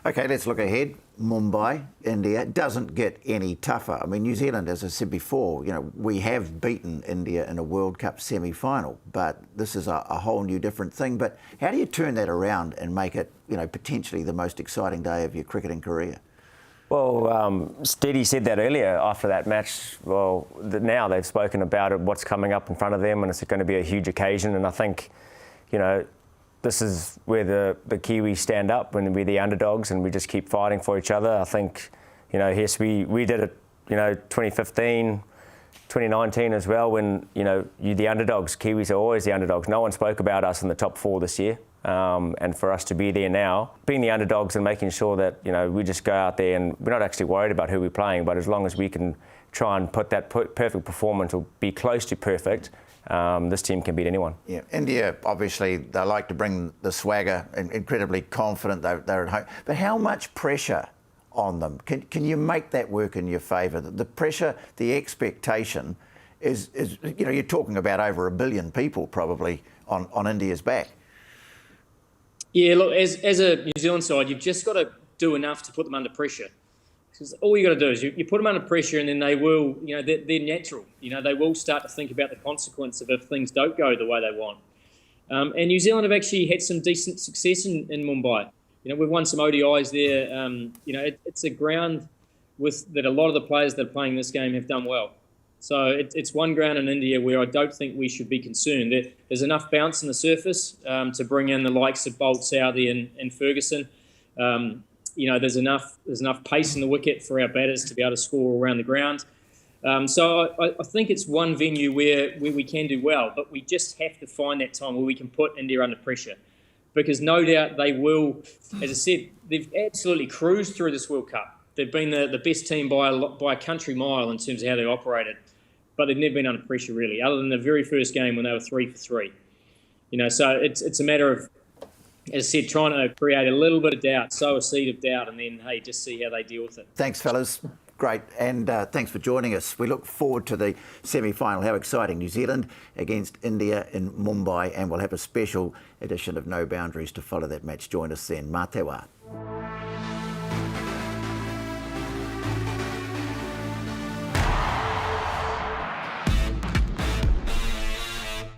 Okay, let's look ahead. Mumbai, India, doesn't get any tougher. I mean, New Zealand, as I said before, we have beaten India in a World Cup semi-final, but this is a whole new different thing. But how do you turn that around and make it, potentially the most exciting day of your cricketing career? Well, Steady said that earlier after that match. Well, now they've spoken about it, what's coming up in front of them, and it's going to be a huge occasion. And I think, this is where the Kiwis stand up when we're the underdogs and we just keep fighting for each other. I think, yes, we did it, 2015, 2019 as well, when, you're the underdogs. Kiwis are always the underdogs. No one spoke about us in the top 4 this year. And for us to be there now, being the underdogs and making sure that, we just go out there and we're not actually worried about who we're playing, but as long as we can try and put that perfect performance or be close to perfect, this team can beat anyone. Yeah, India, obviously, they like to bring the swagger, and incredibly confident they're at home. But how much pressure on them? Can you make that work in your favour? The pressure, the expectation is you're talking about over 1 billion people probably on India's back. Yeah, look, as a New Zealand side, you've just got to do enough to put them under pressure. Because all you got to do is you put them under pressure, and then they will, they're natural. They will start to think about the consequence of if things don't go the way they want. And New Zealand have actually had some decent success in Mumbai. We've won some ODIs there. It's a ground that a lot of the players that are playing this game have done well. So it's one ground in India where I don't think we should be concerned. There's enough bounce in the surface to bring in the likes of Bolt, Southey and Ferguson. There's enough pace in the wicket for our batters to be able to score all around the ground. So I think it's one venue where we can do well, but we just have to find that time where we can put India under pressure. Because no doubt they will, as I said, they've absolutely cruised through this World Cup. They've been the best team by a country mile in terms of how they operated, but they've never been under pressure really, other than the very first game when they were 3 for 3. So it's a matter of, as I said, trying to create a little bit of doubt, sow a seed of doubt, and then, hey, just see how they deal with it. Thanks, fellas. Great. And thanks for joining us. We look forward to the semi-final. How exciting. New Zealand against India in Mumbai, and we'll have a special edition of No Boundaries to follow that match. Join us then. Mā te wā.